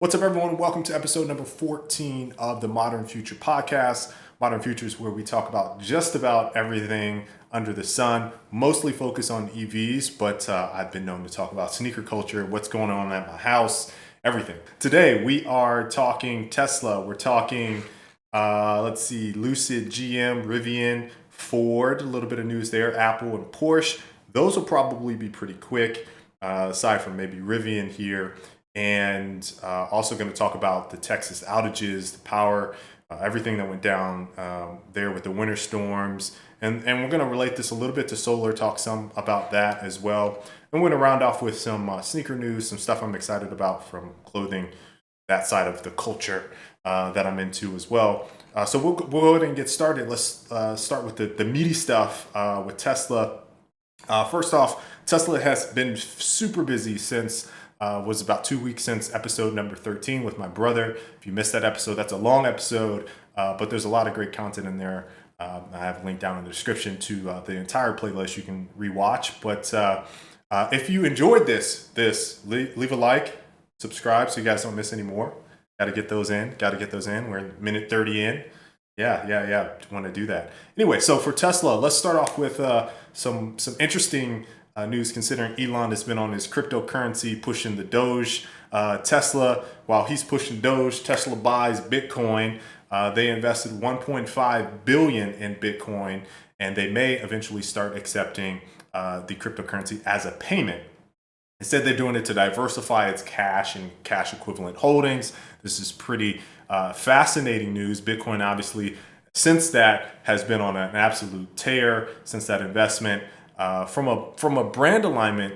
What's up, everyone? Welcome to episode number 14 of the MDRN Future Podcast. MDRN Future is where we talk about just about everything under the sun, mostly focus on EVs, but I've been known to talk about sneaker culture, what's going on at my house, everything. Today, we are talking Tesla. We're talking, Lucid, GM, Rivian, Ford, a little bit of news there, Apple, and Porsche. Those will probably be pretty quick, aside from maybe Rivian here. And also going to talk about the Texas outages, the power, everything that went down there with the winter storms. And we're going to relate this a little bit to solar, talk some about that as well. And we're going to round off with some sneaker news, some stuff I'm excited about from clothing, that side of the culture that I'm into as well. So we'll go ahead and get started. Let's start with the meaty stuff with Tesla. First off, Tesla has been super busy since was about 2 weeks since episode number 13 with my brother. If you missed that episode, that's a long episode, but there's a lot of great content in there. I have a link down in the description to the entire playlist you can rewatch. But if you enjoyed this, leave a like, subscribe so you guys don't miss any more. Got to get those in. We're minute 30 in. Yeah. Want to do that. Anyway, so for Tesla, let's start off with some interesting news, considering Elon has been on his cryptocurrency pushing the Doge. Tesla, while he's pushing Doge, Tesla buys Bitcoin. They invested 1.5 billion in Bitcoin, and they may eventually start accepting the cryptocurrency as a payment. Instead, they're doing it to diversify its cash and cash equivalent holdings. This is pretty fascinating news. Bitcoin, obviously, since that has been on an absolute tear since that investment. From a brand alignment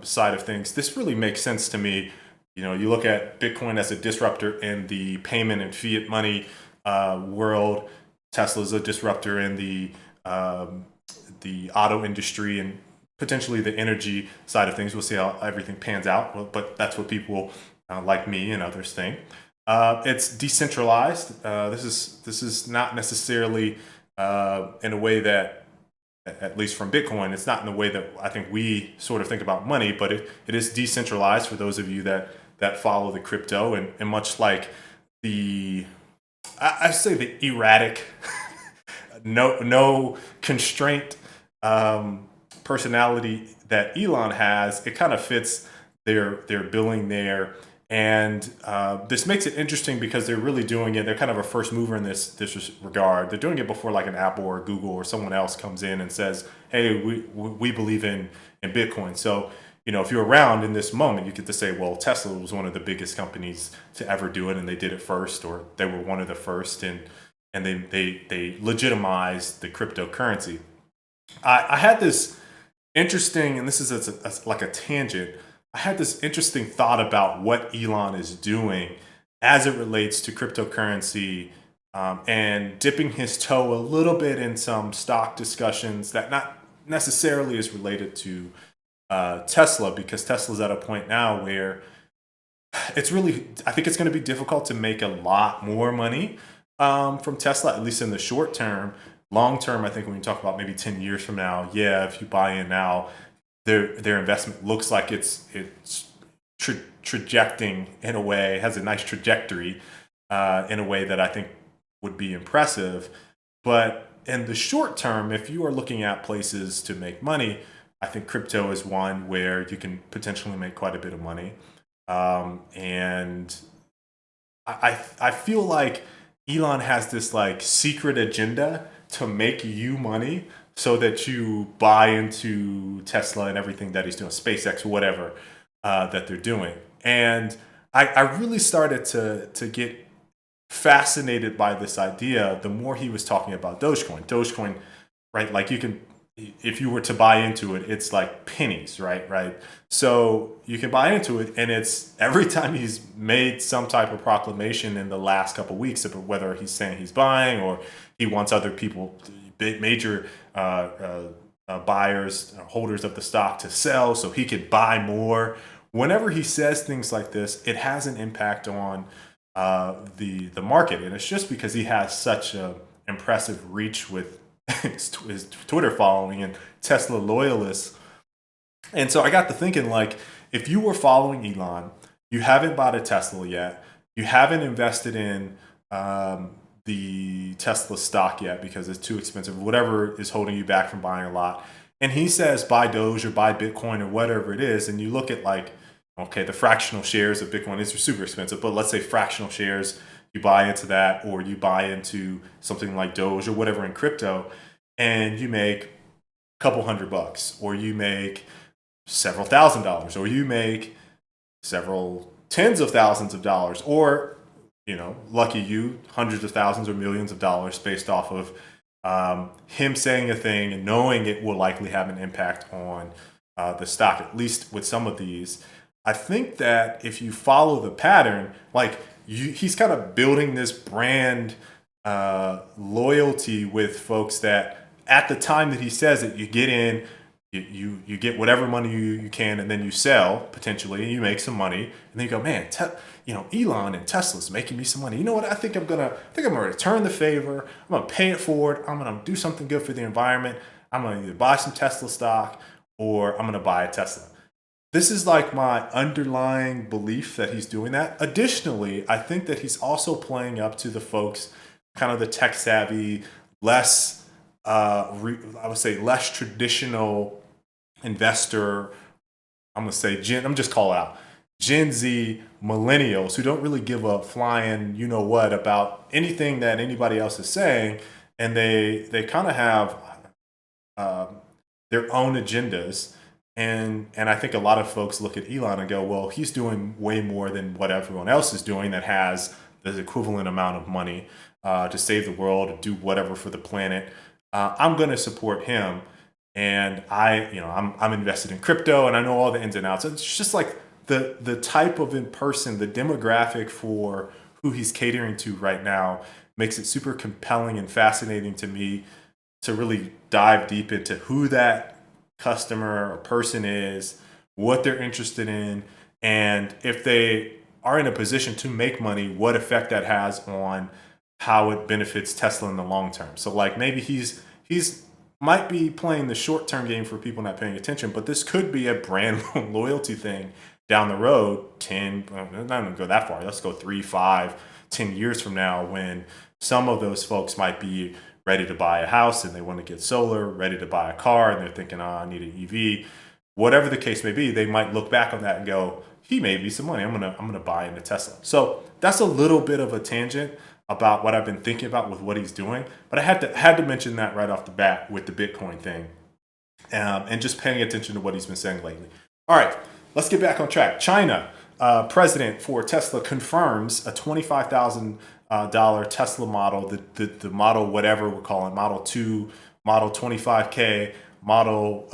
side of things, this really makes sense to me. You know, you look at Bitcoin as a disruptor in the payment and fiat money world. Tesla's a disruptor in the auto industry and potentially the energy side of things. We'll see how everything pans out, but that's what people like me and others think. It's decentralized. This is not necessarily in a way that, at least from Bitcoin, it's not in the way that I think we sort of think about money, but it is decentralized for those of you that follow the crypto, and much like I say the erratic, no constraint personality that Elon has, it kind of fits their billing there. And this makes it interesting because they're really doing it. They're kind of a first mover in this regard. They're doing it before like an Apple or Google or someone else comes in and says, "Hey, we believe in Bitcoin." So, you know, if you're around in this moment, you get to say, "Well, Tesla was one of the biggest companies to ever do it, and they did it first, or they were one of the first, and they legitimized the cryptocurrency." I had this interesting, and this is like a tangent. I had this interesting thought about what Elon is doing as it relates to cryptocurrency, and dipping his toe a little bit in some stock discussions that not necessarily is related to Tesla, because Tesla's at a point now where I think it's going to be difficult to make a lot more money from Tesla, at least in the short term. Long term, I think when you talk about maybe 10 years from now, yeah, if you buy in now, their investment looks like it's trajecting in a way, has a nice trajectory in a way that I think would be impressive. But in the short term, if you are looking at places to make money, I think crypto is one where you can potentially make quite a bit of money. And I feel like Elon has this like secret agenda to make you money, so that you buy into Tesla and everything that he's doing, SpaceX, whatever that they're doing. And I really started to get fascinated by this idea the more he was talking about Dogecoin. Dogecoin, right? Like you can, if you were to buy into it, it's like pennies, right? So you can buy into it, and it's every time he's made some type of proclamation in the last couple of weeks, about whether he's saying he's buying or he wants other people, major buyers, holders of the stock, to sell so he could buy more. Whenever he says things like this, it has an impact on the market, and it's just because he has such an impressive reach with his Twitter following and Tesla loyalists. And so I got to thinking, like, if you were following Elon, you haven't bought a Tesla yet, you haven't invested in the Tesla stock yet because it's too expensive, whatever is holding you back from buying a lot. And he says buy Doge or buy Bitcoin or whatever it is. And you look at like, okay, the fractional shares of Bitcoin, these are super expensive, but let's say fractional shares, you buy into that or you buy into something like Doge or whatever in crypto, and you make a couple $100, or you make several $1,000s, or you make several tens of thousands of dollars, or lucky you, hundreds of thousands or millions of dollars based off of him saying a thing and knowing it will likely have an impact on the stock, at least with some of these. I think that if you follow the pattern, like he's kind of building this brand loyalty with folks that at the time that he says it, you get in, you get whatever money you can, and then you sell potentially, and you make some money, and then you go, man, Elon and Tesla's making me some money. You know what? I think I'm gonna return the favor. I'm gonna pay it forward. I'm gonna do something good for the environment. I'm gonna either buy some Tesla stock or I'm gonna buy a Tesla. This is like my underlying belief that he's doing that. Additionally, I think that he's also playing up to the folks, kind of the tech savvy, less I would say less traditional investor. I'm gonna say I'm just call out Gen Z millennials who don't really give a flying what about anything that anybody else is saying, and they kind of have their own agendas. And I think a lot of folks look at Elon and go, well, he's doing way more than what everyone else is doing that has the equivalent amount of money to save the world, to do whatever for the planet. I'm going to support him, and I'm invested in crypto, and I know all the ins and outs. It's just like the type of in person, the demographic for who he's catering to right now makes it super compelling and fascinating to me to really dive deep into who that customer or person is, what they're interested in, and if they are in a position to make money, what effect that has on how it benefits Tesla in the long term. So like maybe he's might be playing the short term game for people not paying attention, but this could be a brand loyalty thing down the road. 10, I'm not gonna go that far. Let's go 3, 5, 10 years from now, when some of those folks might be ready to buy a house and they want to get solar, ready to buy a car and they're thinking, I need an EV. Whatever the case may be, they might look back on that and go, he made me some money. I'm gonna buy into Tesla. So that's a little bit of a tangent about what I've been thinking about with what he's doing, but I had to mention that right off the bat with the Bitcoin thing, and just paying attention to what he's been saying lately. All right, let's get back on track. China president for Tesla confirms a $25,000 Tesla model, the model whatever we're calling Model 2, Model 25K, Model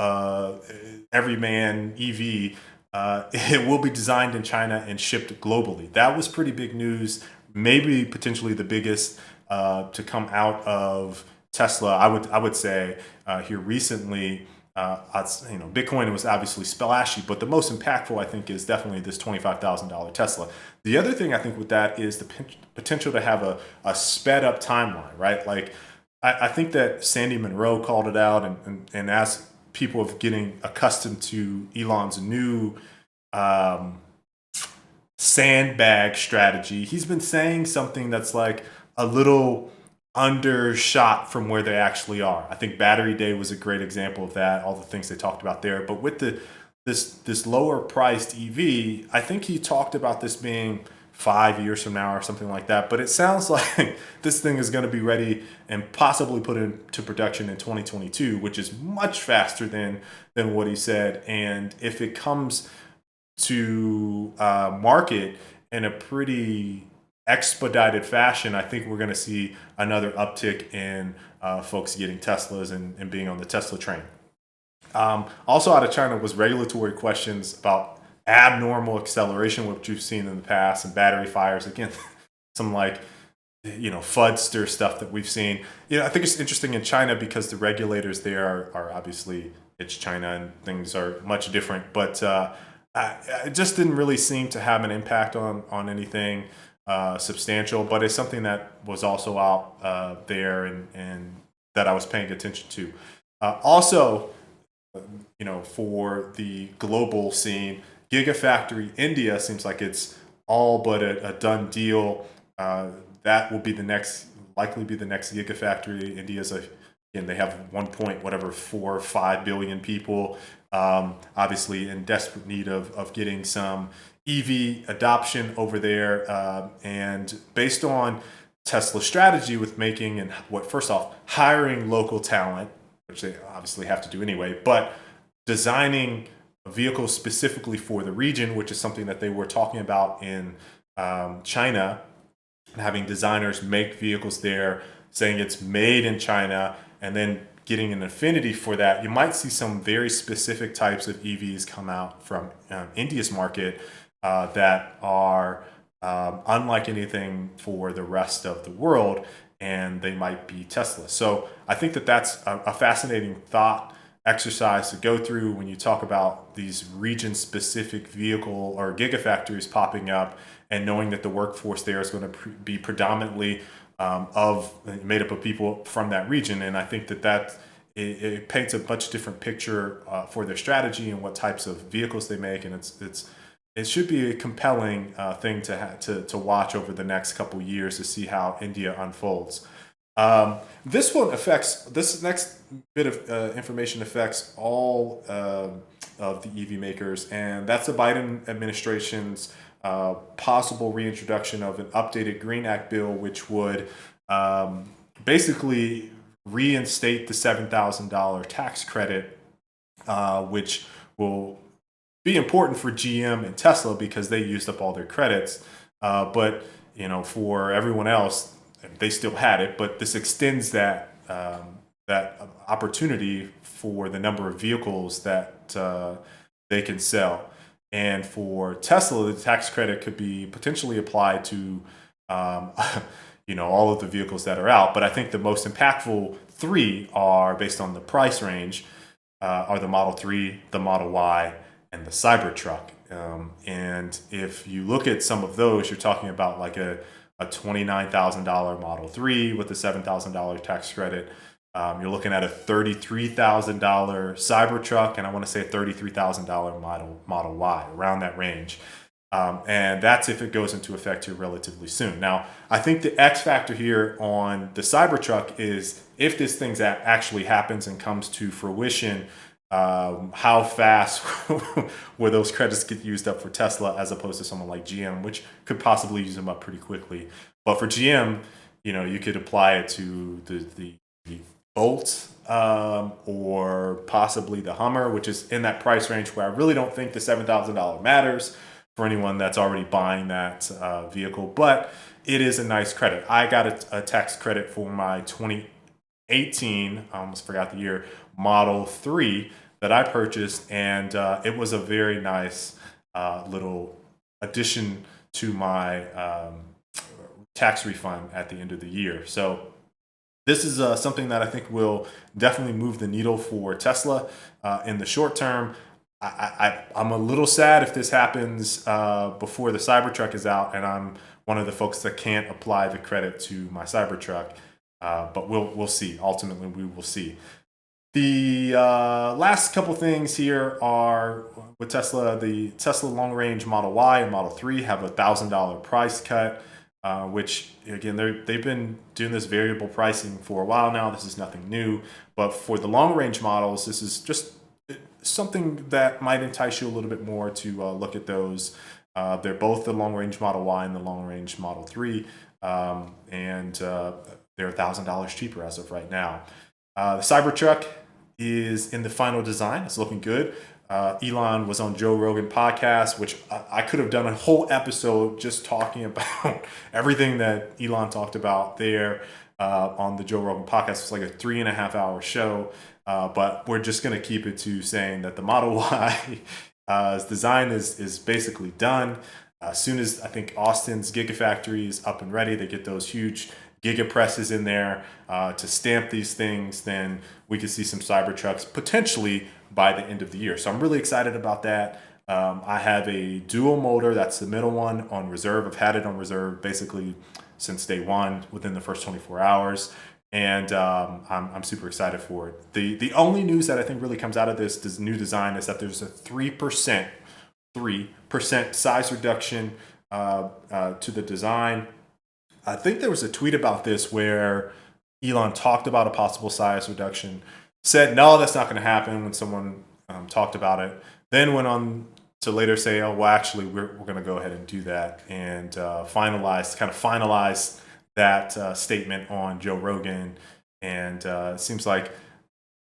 Everyman EV. It will be designed in China and shipped globally. That was pretty big news. Maybe potentially the biggest to come out of Tesla. I would say here recently. Bitcoin was obviously splashy, but the most impactful I think is definitely this $25,000 Tesla. The other thing I think with that is the potential to have a sped up timeline, right? Like I think that Sandy Munro called it out, and as people of getting accustomed to Elon's new sandbag strategy, he's been saying something that's like a little undershot from where they actually are. I think Battery Day was a great example of that, all the things they talked about there. But with this lower priced EV, I think he talked about this being 5 years from now or something like that. But it sounds like this thing is going to be ready and possibly put into production in 2022, which is much faster than what he said. And if it comes to market in a pretty expedited fashion, I think we're going to see another uptick in folks getting Teslas and being on the Tesla train. Also out of China was regulatory questions about abnormal acceleration, which you've seen in the past, and battery fires. Again, some like fudster stuff that we've seen. I think it's interesting in China because the regulators there are obviously, it's China and things are much different, but it just didn't really seem to have an impact on anything substantial, but it's something that was also out there and that I was paying attention to. Also, for the global scene, Gigafactory India seems like it's all but a done deal. That will be the next, likely be the next Gigafactory. India's and they have 1 point whatever 4 or 5 billion people. Obviously in desperate need of getting some EV adoption over there. And based on Tesla's strategy with making and first off, hiring local talent, which they obviously have to do anyway, but designing vehicles specifically for the region, which is something that they were talking about in China, having designers make vehicles there, saying it's made in China, and then getting an affinity for that. You might see some very specific types of EVs come out from India's market that are unlike anything for the rest of the world, and they might be Tesla. So I think that that's a fascinating thought exercise to go through when you talk about these region-specific vehicle or gigafactories popping up, and knowing that the workforce there is going to be predominantly made up of people from that region. And I think that it paints a much different picture for their strategy and what types of vehicles they make, and it should be a compelling thing to watch over the next couple years to see how India unfolds. This next bit of information affects all of the EV makers, and that's the Biden administration's possible reintroduction of an updated Green Act bill, which would basically reinstate the $7,000 tax credit, which will be important for GM and Tesla because they used up all their credits. But for everyone else, they still had it. But this extends that opportunity for the number of vehicles that they can sell. And for Tesla, the tax credit could be potentially applied to all of the vehicles that are out. But I think the most impactful three are based on the price range, are the Model 3, the Model Y, and the Cybertruck. And if you look at some of those, you're talking about like a $29,000 Model 3 with a $7,000 tax credit. You're looking at a $33,000 Cybertruck, and I want to say a $33,000 Model Y, around that range. And that's if it goes into effect here relatively soon. Now, I think the X factor here on the Cybertruck is if this thing actually happens and comes to fruition, how fast will those credits get used up for Tesla as opposed to someone like GM, which could possibly use them up pretty quickly. But for GM, you could apply it to the Bolt or possibly the Hummer, which is in that price range where I really don't think the $7,000 matters for anyone that's already buying that vehicle. But it is a nice credit. I got a tax credit for my 2018, I almost forgot the year, Model 3 that I purchased, and it was a very nice little addition to my tax refund at the end of the year. So this is something that I think will definitely move the needle for Tesla in the short term. I'm a little sad if this happens before the Cybertruck is out, and I'm one of the folks that can't apply the credit to my Cybertruck. But we'll see. Ultimately, we will see. The last couple things here are with Tesla. The Tesla long-range Model Y and Model 3 have a $1,000 price cut, which, again, they've been doing this variable pricing for a while now. This is nothing new. But for the long-range models, this is just something that might entice you a little bit more to look at those. They're both the long-range Model Y and the long-range Model 3, and they're $1,000 cheaper as of right now. The Cybertruck is in the final design. It's looking good. Elon was on Joe Rogan podcast, which I could have done a whole episode just talking about everything that Elon talked about there on the Joe Rogan podcast. It's like a 3.5 hour show, but we're just going to keep it to saying that the Model Y's design is basically done. As soon as I think Austin's Gigafactory is up and ready, they get those huge giga presses in there to stamp these things, then we could see some Cybertrucks potentially by the end of the year. So I'm really excited about that. I have a dual motor, that's the middle one, on reserve. I've had it on reserve basically since day one, within the first 24 hours. And I'm super excited for it. The only news that I think really comes out of this new design is that there's a 3% 3% size reduction to the design. I think there was a tweet about this where Elon talked about a possible size reduction, said, no, that's not going to happen when someone talked about it, then went on to later say, oh, well, actually, we're going to go ahead and do that, and finalize that statement on Joe Rogan. And it seems like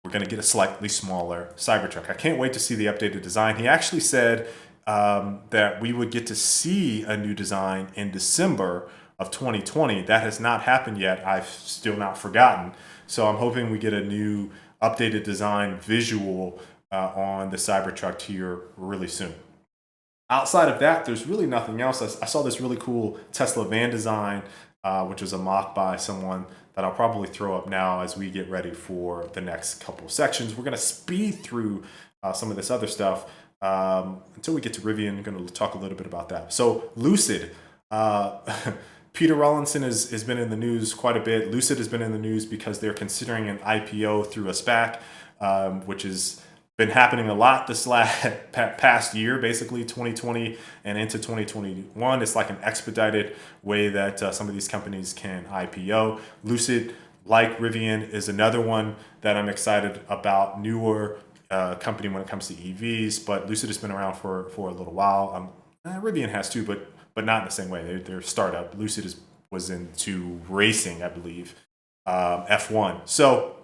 we're going to get a slightly smaller Cybertruck. I can't wait to see the updated design. He actually said that we would get to see a new design in December of 2020. That has not happened yet. I've still not forgotten. So I'm hoping we get a new updated design visual on the Cybertruck here really soon. Outside of that, there's really nothing else. I saw this really cool Tesla van design, which was a mock by someone that I'll probably throw up now as we get ready for the next couple of sections. We're going to speed through some of this other stuff until we get to Rivian. I'm going to talk a little bit about that. So Lucid, Peter Rawlinson has been in the news quite a bit. Lucid has been in the news because they're considering an IPO through a SPAC, which has been happening a lot this past year, basically 2020 and into 2021. It's like an expedited way that some of these companies can IPO. Lucid, like Rivian, is another one that I'm excited about. Newer company when it comes to EVs, but Lucid has been around for a little while. Rivian has too, but not in the same way. They're a startup. Lucid was into racing, I believe, F1. So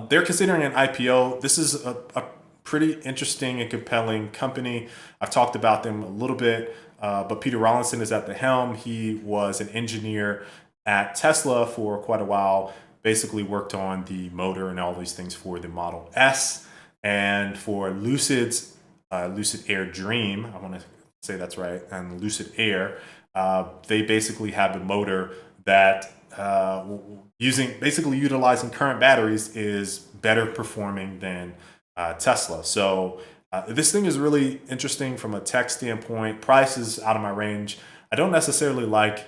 they're considering an IPO. This is a pretty interesting and compelling company. I've talked about them a little bit, but Peter Rawlinson is at the helm. He was an engineer at Tesla for quite a while, basically worked on the motor and all these things for the Model S. And for Lucid's Lucid Air Dream, I want to say that's right, and Lucid Air, they basically have a motor that utilizing current batteries is better performing than Tesla. So this thing is really interesting from a tech standpoint. Price is out of my range. I don't necessarily like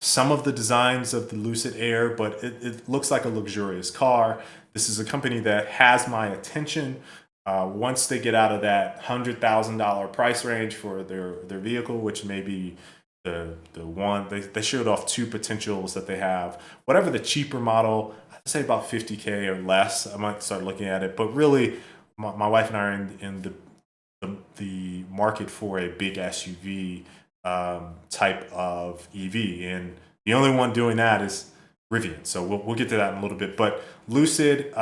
some of the designs of the Lucid Air, but it looks like a luxurious car. This is a company that has my attention. Once they get out of that $100,000 price range for their vehicle, which may be the one, they showed off two potentials that they have. Whatever the cheaper model, I'd say about $50K or less, I might start looking at it. But really, my wife and I are in the market for a big SUV type of EV, and the only one doing that is Rivian. So we'll get to that in a little bit. But Lucid,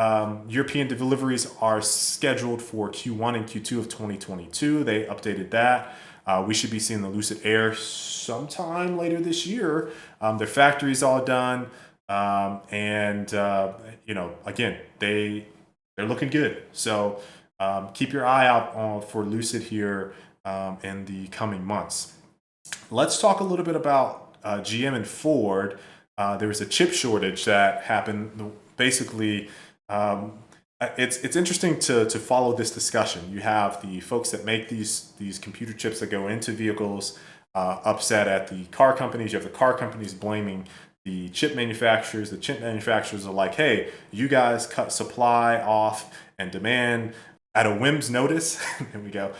European deliveries are scheduled for Q1 and Q2 of 2022. They updated that. We should be seeing the Lucid Air sometime later this year. Their factory's all done. Again, they're looking good. So keep your eye out for Lucid here in the coming months. Let's talk a little bit about GM and Ford. There was a chip shortage that happened. Basically, it's interesting to follow this discussion. You have the folks that make these computer chips that go into vehicles upset at the car companies. You have the car companies blaming the chip manufacturers. The chip manufacturers are like, hey, you guys cut supply off and demand at a whim's notice. There we go.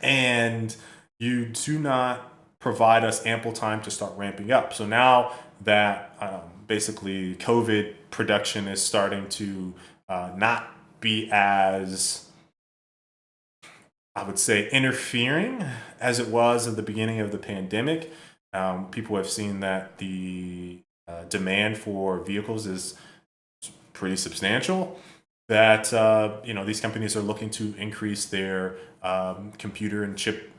And you do not provide us ample time to start ramping up. So now that basically COVID production is starting to not be as, I would say, interfering as it was at the beginning of the pandemic. People have seen that the demand for vehicles is pretty substantial. That these companies are looking to increase their computer and chip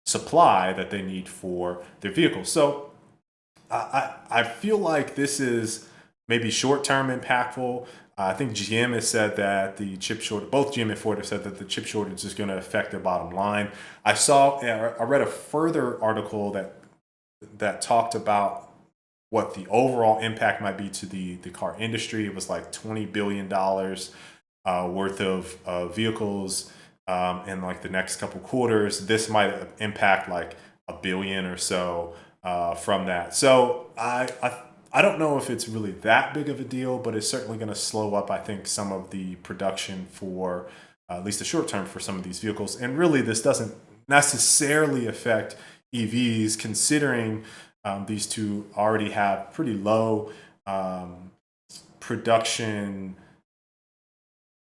supply that they need for their vehicles. So I feel like this is maybe short-term impactful. I think GM has said that the chip shortage, both GM and Ford have said that the chip shortage is going to affect their bottom line. I read a further article that talked about what the overall impact might be to the car industry. It was like $20 billion worth of vehicles in like the next couple quarters. This might impact like $1 billion or so from that. So I don't know if it's really that big of a deal, but it's certainly going to slow up, I think, some of the production for at least the short term for some of these vehicles. And really, this doesn't necessarily affect EVs, considering these two already have pretty low production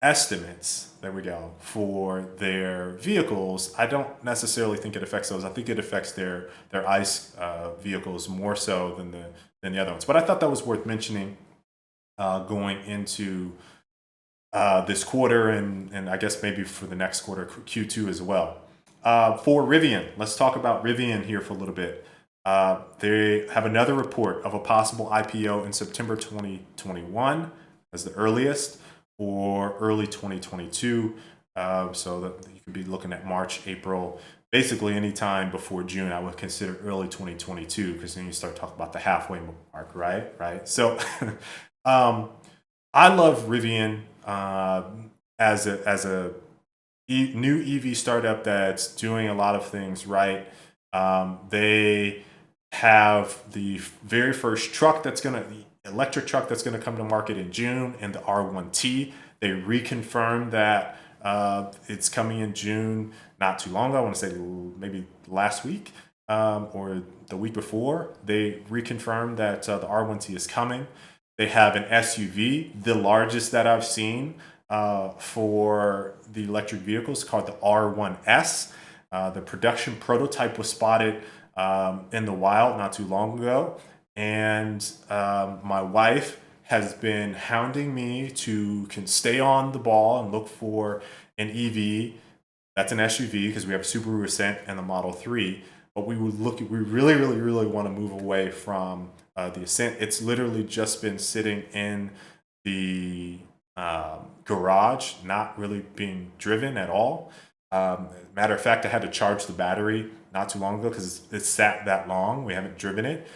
estimates, there we go, for their vehicles. I don't necessarily think it affects those. I think it affects their ICE vehicles more so than the other ones. But I thought that was worth mentioning going into this quarter, and I guess maybe for the next quarter, Q2 as well. For Rivian, let's talk about Rivian here for a little bit. They have another report of a possible IPO in September 2021 as the earliest, or early 2022. So that you could be looking at March, April, basically any time before June. I would consider early 2022, because then you start talking about the halfway mark, right? So I love Rivian as a new EV startup that's doing a lot of things right. They have the very first electric truck that's going to come to market in June, and the R1T. They reconfirmed that it's coming in June not too long ago. I want to say maybe last week or the week before. They reconfirmed that the R1T is coming. They have an SUV, the largest that I've seen for the electric vehicles, called the R1S. The production prototype was spotted in the wild not too long ago. And my wife has been hounding me to stay on the ball and look for an EV that's an SUV, because we have a Subaru Ascent and the Model 3. But we really want to move away from the Ascent. It's literally just been sitting in the garage, not really being driven at all. Matter of fact, I had to charge the battery not too long ago because it's sat that long. We haven't driven it.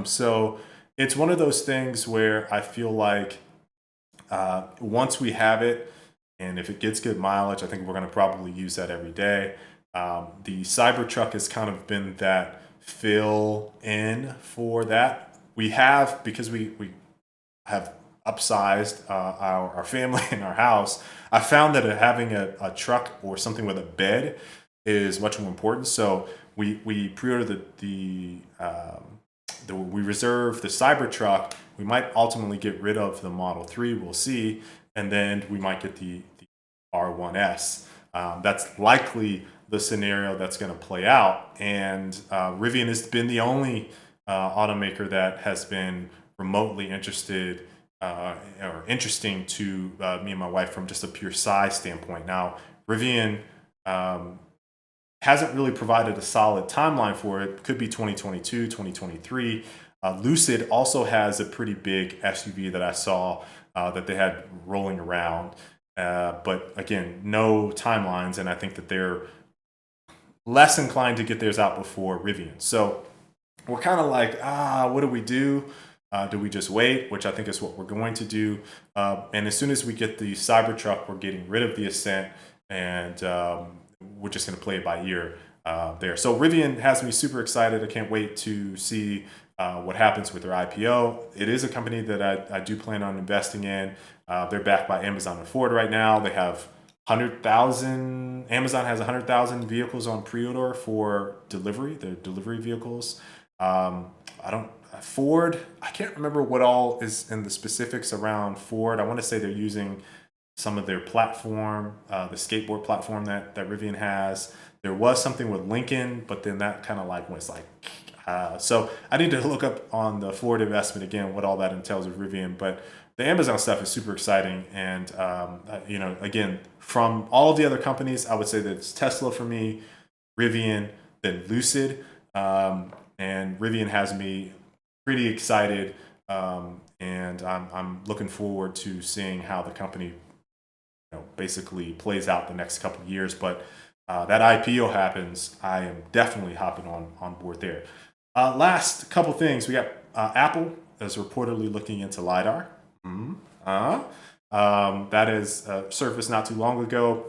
So it's one of those things where I feel like once we have it, and if it gets good mileage, I think we're going to probably use that every day. The Cybertruck has kind of been that fill in for that. We have, because we have upsized our family and our house, I found that having a truck or something with a bed is much more important. So we pre-ordered we reserve the Cybertruck. We might ultimately get rid of the Model 3. We'll see. And then we might get the R1S. That's likely the scenario that's going to play out. And Rivian has been the only automaker that has been remotely interested or interesting to me and my wife from just a pure size standpoint. Now, Rivian hasn't really provided a solid timeline for it. Could be 2022, 2023. Lucid also has a pretty big SUV that I saw that they had rolling around. But again, no timelines, and I think that they're less inclined to get theirs out before Rivian. So we're kind of like, what do we do? Do we just wait? Which I think is what we're going to do. And as soon as we get the Cybertruck, we're getting rid of the Ascent, and we're just going to play it by ear there. So Rivian has me super excited. I can't wait to see what happens with their IPO. It is a company that I do plan on investing in. They're backed by Amazon and Ford right now. They have 100,000. Amazon has 100,000 vehicles on pre-order for delivery. Their delivery vehicles. Ford, I can't remember what all is in the specifics around Ford. I want to say they're using some of their platform, the skateboard platform that Rivian has. There was something with Lincoln, but then that kind of was like, so I need to look up on the Ford investment again, what all that entails with Rivian. But the Amazon stuff is super exciting. And, again, from all of the other companies, I would say that it's Tesla for me, Rivian, then Lucid. And Rivian has me pretty excited. And I'm looking forward to seeing how the company basically plays out the next couple of years. But that IPO happens, I am definitely hopping on board there. Last couple things, we got Apple is reportedly looking into LiDAR. That is surfaced not too long ago.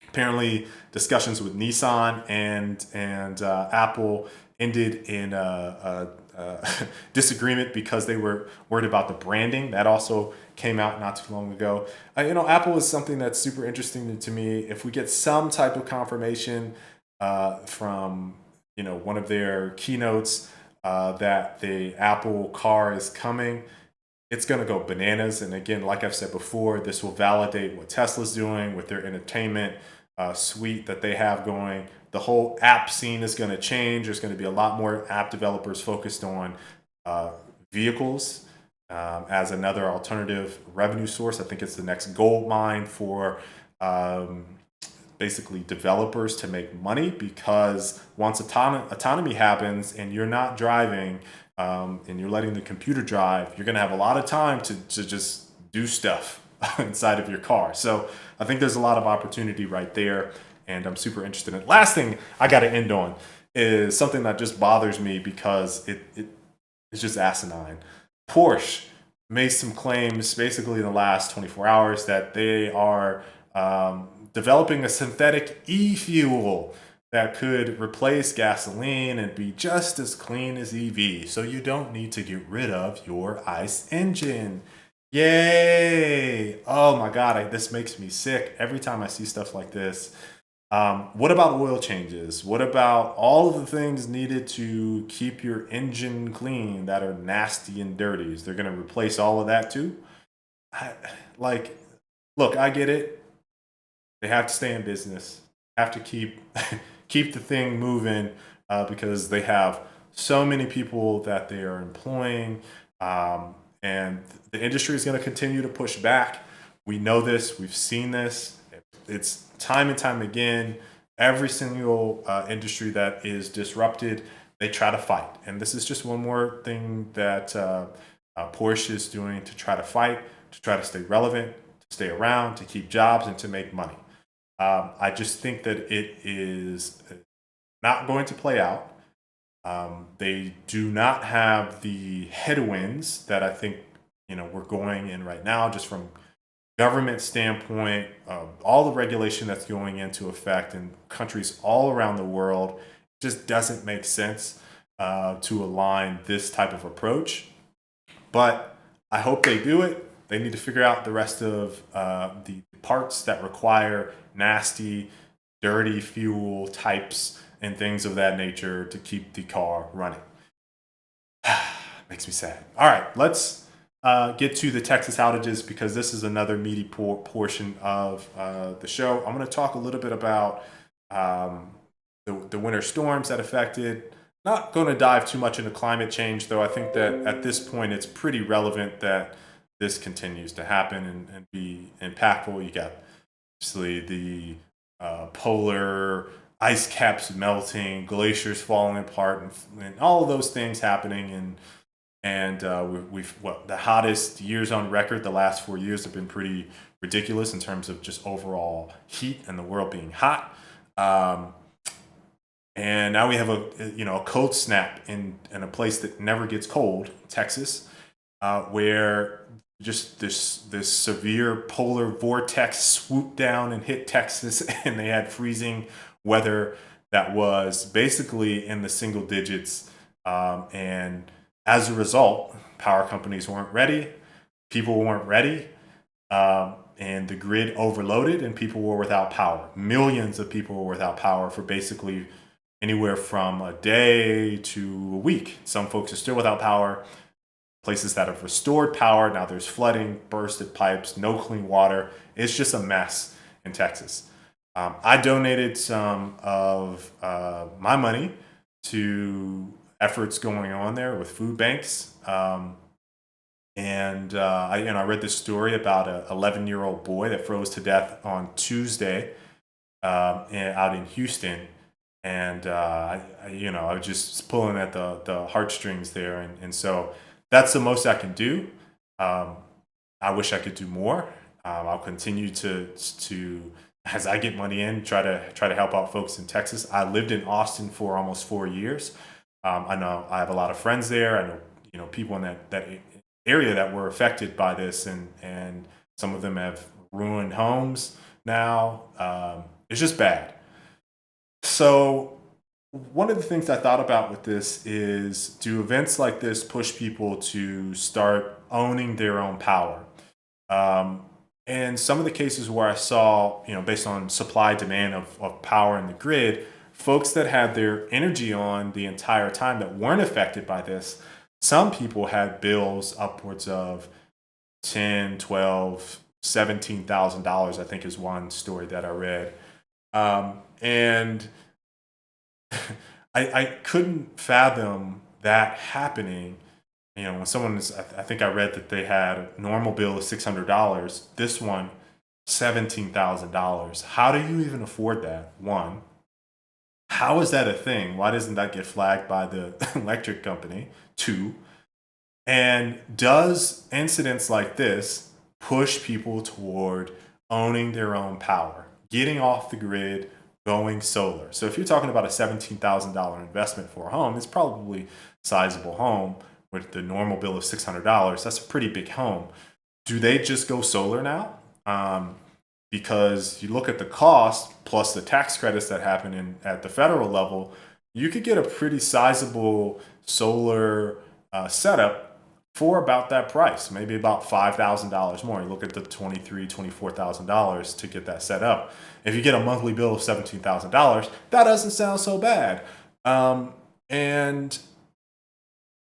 Apparently, discussions with Nissan and Apple ended in a disagreement because they were worried about the branding. That also came out not too long ago. Apple is something that's super interesting to me. If we get some type of confirmation from one of their keynotes that the Apple car is coming, it's going to go bananas. And again, like I've said before, this will validate what Tesla's doing with their entertainment suite that they have going. The whole app scene is going to change. There's going to be a lot more app developers focused on vehicles as another alternative revenue source. I think it's the next gold mine for basically developers to make money, because once autonomy happens and you're not driving and you're letting the computer drive, you're going to have a lot of time to just do stuff inside of your car. So I think there's a lot of opportunity right there, and I'm super interested in it. Last thing I got to end on is something that just bothers me because it's just asinine. Porsche made some claims basically in the last 24 hours that they are developing a synthetic e-fuel that could replace gasoline and be just as clean as EV, so you don't need to get rid of your ICE engine. Yay! Oh my God, this makes me sick every time I see stuff like this. What about oil changes? What about all of the things needed to keep your engine clean that are nasty and dirty? They're going to replace all of that too? Look, I get it. They have to stay in business, have to keep keep the thing moving because they have so many people that they are employing. And the industry is going to continue to push back. We know this. We've seen this. It's time and time again. Every single industry that is disrupted, they try to fight. And this is just one more thing that Porsche is doing to try to fight, to try to stay relevant, to stay around, to keep jobs, and to make money. I just think that it is not going to play out. They do not have the headwinds that I think we're going in right now, just from government standpoint, all the regulation that's going into effect in countries all around the world. Just doesn't make sense to align this type of approach. But I hope they do it. They need to figure out the rest of the parts that require nasty, dirty fuel types and things of that nature to keep the car running. Makes me sad. All right, let's get to the Texas outages, because this is another meaty portion of the show. I'm going to talk a little bit about the winter storms that affected. Not going to dive too much into climate change, though. I think that at this point it's pretty relevant that this continues to happen and be impactful. You got obviously the polar ice caps melting, glaciers falling apart, and all of those things happening. And the hottest years on record, the last 4 years have been pretty ridiculous in terms of just overall heat and the world being hot. And now we have a cold snap in a place that never gets cold, Texas, where just this severe polar vortex swooped down and hit Texas, and they had freezing weather that was basically in the single digits. And as a result, power companies weren't ready, people weren't ready, and the grid overloaded and people were without power. Millions of people were without power for basically anywhere from a day to a week. Some folks are still without power. Places that have restored power, now there's flooding, bursted pipes, no clean water. It's just a mess in Texas. I donated some of my money to efforts going on there with food banks. I read this story about an 11-year-old boy that froze to death on Tuesday out in Houston. And, I was just pulling at the heartstrings there. And so that's the most I can do. I wish I could do more. I'll continue to as I get money in, try to help out folks in Texas. I lived in Austin for almost 4 years. I know I have a lot of friends there. I know people in that area that were affected by this, and some of them have ruined homes now. It's just bad. So one of the things I thought about with this is, do events like this push people to start owning their own power? Um, and some of the cases where I saw, based on supply demand of power in the grid, folks that had their energy on the entire time that weren't affected by this, some people had bills upwards of 10, 12, $17,000, I think is one story that I read. And I couldn't fathom that happening. When someone is, I think I read that they had a normal bill of $600, this one, $17,000. How do you even afford that? One, how is that a thing? Why doesn't that get flagged by the electric company? Two, and does incidents like this push people toward owning their own power, getting off the grid, going solar? So if you're talking about a $17,000 investment for a home, it's probably a sizable home with the normal bill of $600. That's a pretty big home. Do they just go solar now? Because you look at the cost plus the tax credits that happen at the federal level, you could get a pretty sizable solar setup for about that price, maybe about $5,000 more. You look at the $23,000, $24,000 to get that set up. If you get a monthly bill of $17,000, that doesn't sound so bad. And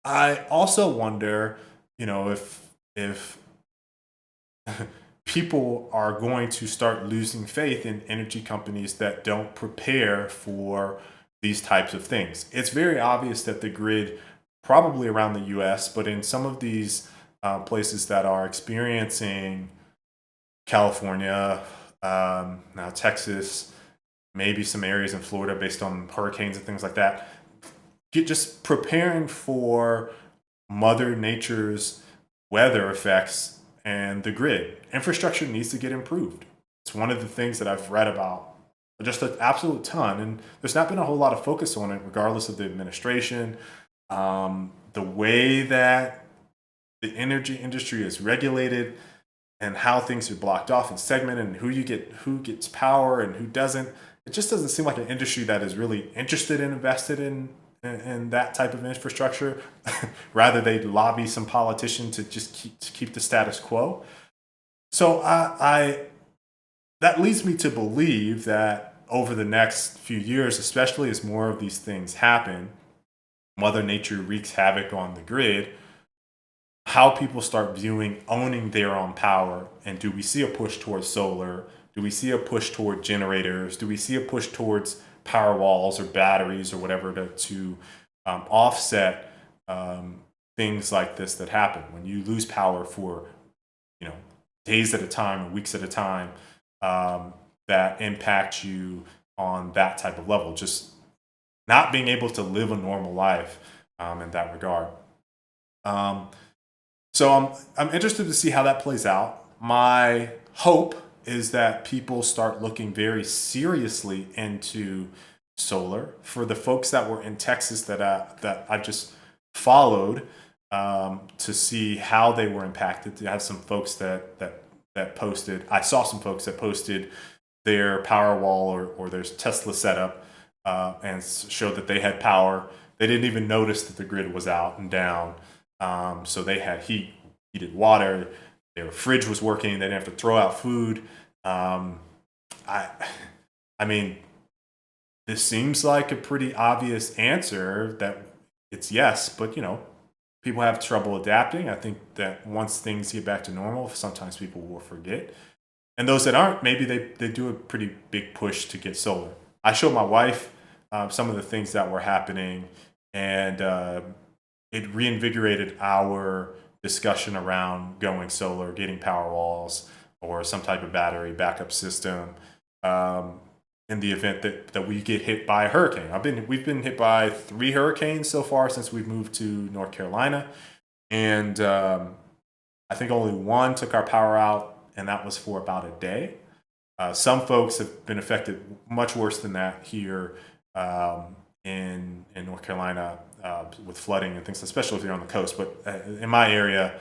I also wonder, if people are going to start losing faith in energy companies that don't prepare for these types of things. It's very obvious that the grid, probably around the US, but in some of these places that are experiencing California, now Texas, maybe some areas in Florida based on hurricanes and things like that, just preparing for Mother Nature's weather effects and the grid. Infrastructure needs to get improved. It's one of the things that I've read about just an absolute ton, and there's not been a whole lot of focus on it, regardless of the administration. The way that the energy industry is regulated and how things are blocked off and segmented and who gets power and who doesn't. It just doesn't seem like an industry that is really interested in invested in that type of infrastructure. Rather, they lobby some politician to just keep the status quo. So I that leads me to believe that over the next few years, especially as more of these things happen, Mother Nature wreaks havoc on the grid, how people start viewing owning their own power. And do we see a push towards solar? Do we see a push toward generators? Do we see a push towards power walls or batteries or whatever to offset things like this that happen when you lose power for days at a time or weeks at a time, that impact you on that type of level, just not being able to live a normal life in that regard. So I'm interested to see how that plays out. My hope is that people start looking very seriously into solar. For the folks that were in Texas that I just followed, to see how they were impacted. To have some folks that posted. I saw some folks that posted their power wall or their Tesla setup, and showed that they had power. They didn't even notice that the grid was out and down. So they had heated water. Their fridge was working. They didn't have to throw out food. I mean, this seems like a pretty obvious answer that it's yes, but people have trouble adapting. I think that once things get back to normal, sometimes people will forget. And those that aren't, maybe they do a pretty big push to get solar. I showed my wife some of the things that were happening, and it reinvigorated our discussion around going solar, getting power walls, or some type of battery backup system, in the event that we get hit by a hurricane. We've been hit by 3 hurricanes so far since we've moved to North Carolina, and I think only one took our power out, and that was for about a day. Some folks have been affected much worse than that here in North Carolina, with flooding and things, especially if you're on the coast. But in my area,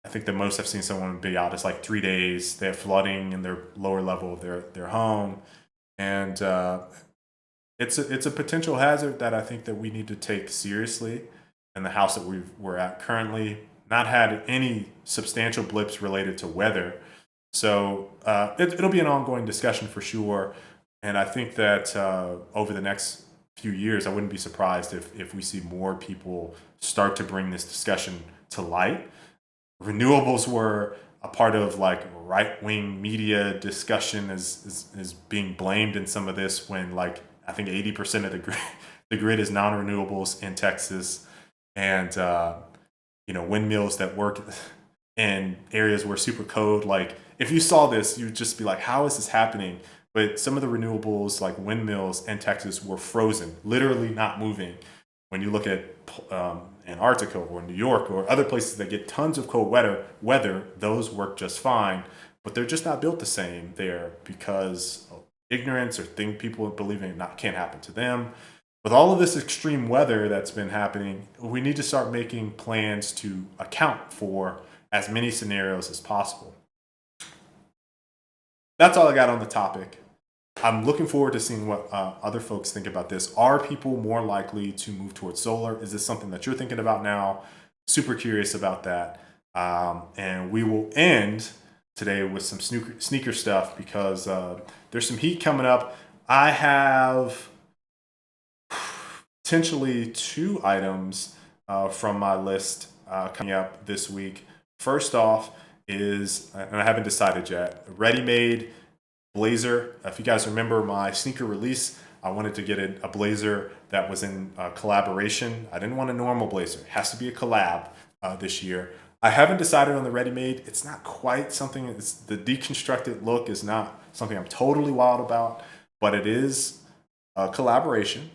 I think the most I've seen someone be out is like 3 days. They have flooding in their lower level of their home, and it's a potential hazard that I think that we need to take seriously. And the house that we're at currently not had any substantial blips related to weather, so it'll be an ongoing discussion for sure. And I think that over the next few years, I wouldn't be surprised if we see more people start to bring this discussion to light. Renewables were a part of like right wing media discussion is being blamed in some of this when like I think 80% of the grid is non renewables in Texas, and windmills that work in areas where super cold. Like if you saw this, you'd just be like, how is this happening? But some of the renewables, like windmills in Texas, were frozen, literally not moving. When you look at Antarctica or New York or other places that get tons of cold weather, those work just fine. But they're just not built the same there because of ignorance or people believing it can't happen to them. With all of this extreme weather that's been happening, we need to start making plans to account for as many scenarios as possible. That's all I got on the topic. I'm looking forward to seeing what other folks think about this. Are people more likely to move towards solar? Is this something that you're thinking about now? Super curious about that. And we will end today with some sneaker stuff because there's some heat coming up. I have potentially 2 items from my list coming up this week. First off is, and I haven't decided yet, ready-made blazer. If you guys remember my sneaker release, I wanted to get a blazer that was in collaboration. I didn't want a normal blazer. It has to be a collab this year. I haven't decided on the ready-made. It's not quite something, the deconstructed look is not something I'm totally wild about, but it is a collaboration.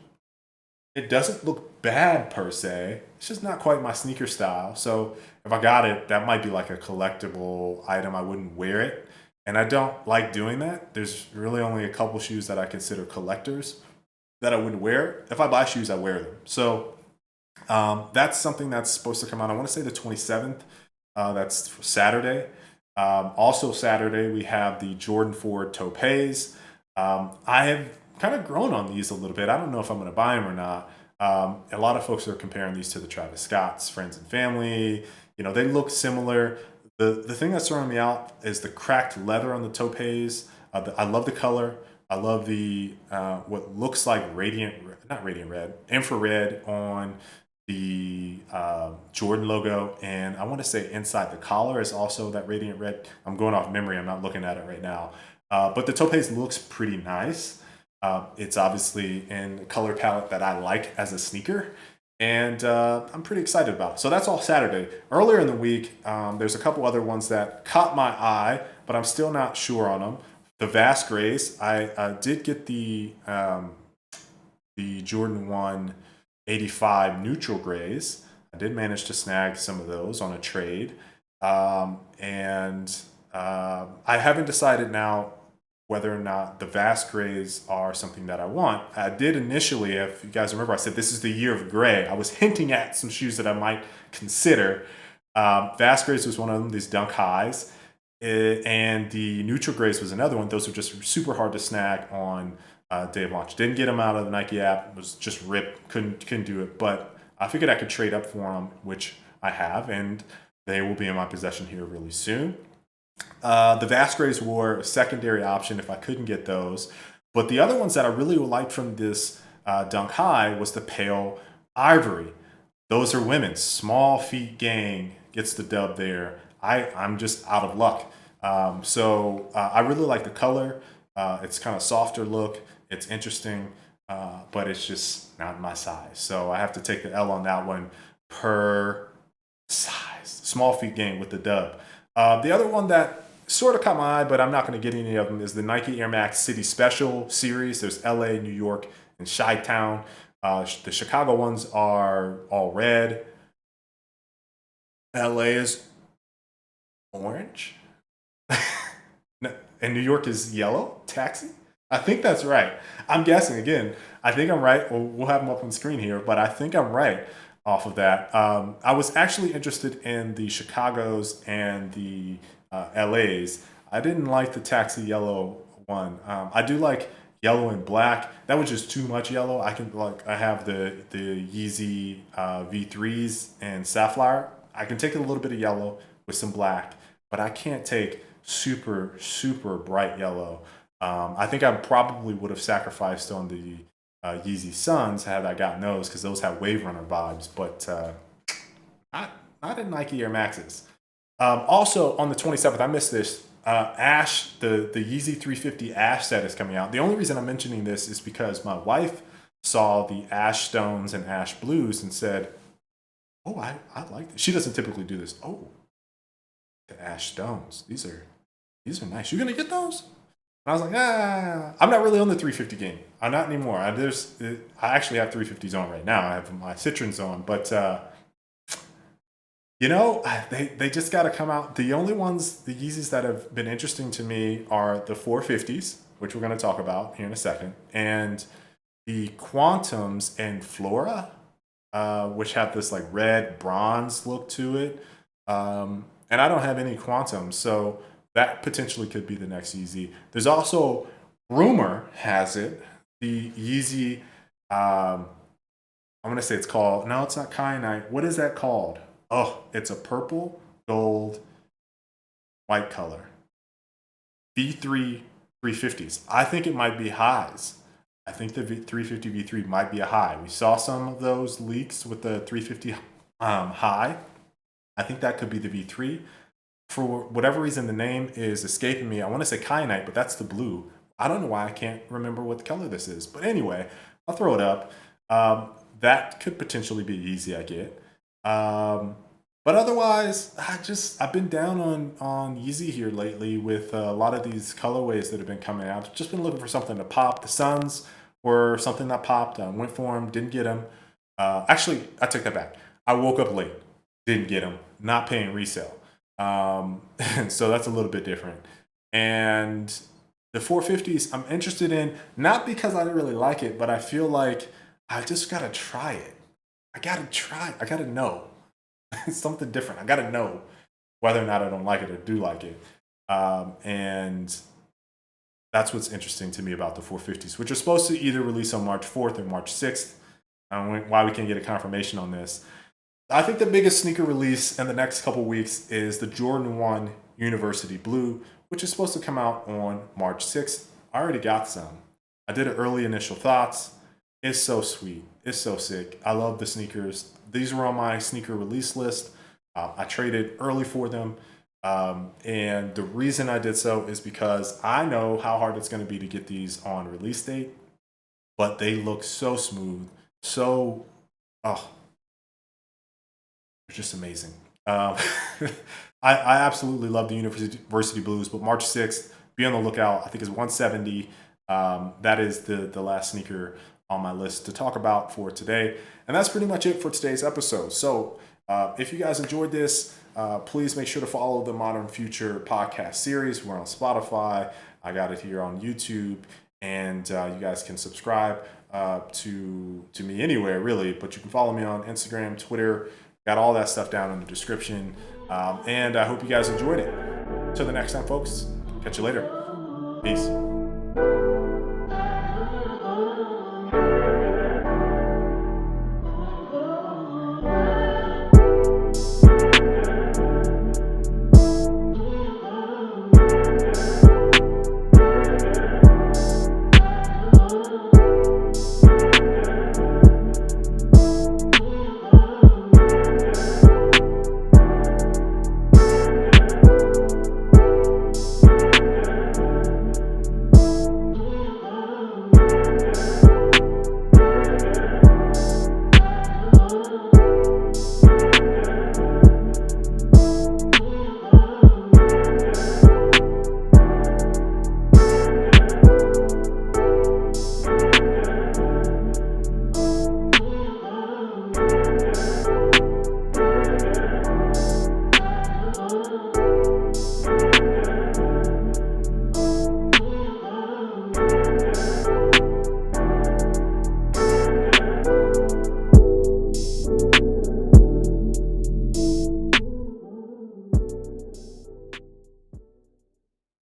It doesn't look bad per se. It's just not quite my sneaker style. So if I got it, that might be like a collectible item. I wouldn't wear it. And I don't like doing that. There's really only a couple shoes that I consider collectors that I wouldn't wear. If I buy shoes, I wear them. So that's something that's supposed to come out. I want to say the 27th. That's Saturday. Also Saturday, we have the Jordan 4 Topes. I have kind of grown on these a little bit. I don't know if I'm going to buy them or not. A lot of folks are comparing these to the Travis Scott's Friends and Family. They look similar. The thing that's throwing me out is the cracked leather on the Topes. I love the color. I love the what looks like infrared on the Jordan logo, and I want to say inside the collar is also that radiant red. I'm going off memory. I'm not looking at it right now. But the Topes looks pretty nice. It's obviously in a color palette that I like as a sneaker, and I'm pretty excited about it. So that's all Saturday. Earlier in the week, there's a couple other ones that caught my eye, but I'm still not sure on them. The Vast Grays, I did get the Jordan 1 85 neutral grays. I did manage to snag some of those on a trade. And I haven't decided now whether or not the Vast Grays are something that I want. I did initially, if you guys remember, I said this is the year of gray. I was hinting at some shoes that I might consider. Vast Grays was one of them, these Dunk Highs. And the neutral grays was another one. Those are just super hard to snag on day of launch. Didn't get them out of the Nike app. It was just ripped. Couldn't do it. But I figured I could trade up for them, which I have, and they will be in my possession here really soon. The Vast Grays were a secondary option if I couldn't get those. But the other ones that I really liked from this Dunk High was the Pale Ivory. Those are women. Small feet gang gets the dub there. I'm just out of luck. So I really like the color. It's kind of softer look. It's interesting, but it's just not my size. So I have to take the L on that one per size. Small feet gang with the dub. The other one that sort of caught my eye, but I'm not going to get any of them, is the Nike Air Max City Special series. There's LA, New York, and Chi-Town. The Chicago ones are all red. LA is orange. And New York is yellow. Taxi? I think that's right. I'm guessing again. I think I'm right. We'll have them up on the screen here, but I think I'm right off of that. I was actually interested in the Chicago's and the LA's. I didn't like the Taxi yellow one. I do like yellow and black. That was just too much yellow. I have the Yeezy V3s and Sapphire. I can take a little bit of yellow with some black, but I can't take super bright yellow. I think I probably would have sacrificed on the Yeezy Suns had I gotten those, because those have Wave Runner vibes, but not in Nike Air Maxes. Also on the 27th, I missed this. Ash, the Yeezy 350 Ash set is coming out. The only reason I'm mentioning this is because my wife saw the Ash Stones and Ash Blues and said, "Oh, I like this." She doesn't typically do this. "Oh, the Ash Stones. These are nice. You're gonna get those?" And I was like, I'm not really on the 350 game. I'm not anymore. I actually have 350s on right now. I have my Citrons on, but they just got to come out. The only ones, the Yeezys that have been interesting to me are the 450s, which we're going to talk about here in a second, and the Quantums and Flora, which have this like red bronze look to it. And I don't have any Quantums, so that potentially could be the next Yeezy. There's also, rumor has it, the Yeezy, I'm going to say it's called, no, it's not Kyanite. What is that called? Oh, it's a purple, gold, white color. V3 350s. I think it might be highs. I think the 350 V3 might be a high. We saw some of those leaks with the 350 high. I think that could be the V3. For whatever reason, the name is escaping me. I want to say Kyanite, but that's the blue. I don't know why I can't remember what the color this is. But anyway, I'll throw it up. That could potentially be easy, I get. But otherwise, I've been down on Yeezy here lately with a lot of these colorways that have been coming out. Just been looking for something to pop. The Suns were something that popped. I went for them, didn't get them. Actually, I take that back. I woke up late, didn't get them, not paying resale. So that's a little bit different. And the 450s, I'm interested in, not because I really like it, but I feel like I just gotta try it. I gotta know. It's something different. I gotta know whether or not I don't like it or do like it. And that's what's interesting to me about the 450s, which are supposed to either release on March 4th or March 6th. Why we can't get a confirmation on this. I think the biggest sneaker release in the next couple weeks is the Jordan 1 University Blue, which is supposed to come out on March 6th. I already got some. I did an early initial thoughts. It's so sweet. It's so sick. I love the sneakers. These were on my sneaker release list. I traded early for them. And the reason I did so is because I know how hard it's going to be to get these on release date. But they look so smooth. So, they're just amazing. I absolutely love the University Blues, but March 6th, be on the lookout. I think it's 170. That is the last sneaker on my list to talk about for today. And that's pretty much it for today's episode. So if you guys enjoyed this, please make sure to follow the MDRN Future Podcast series. We're on Spotify. I got it here on YouTube. And you guys can subscribe to me anywhere, really. But you can follow me on Instagram, Twitter. Got all that stuff down in the description. And I hope you guys enjoyed it. Till the next time, folks. Catch you later. Peace.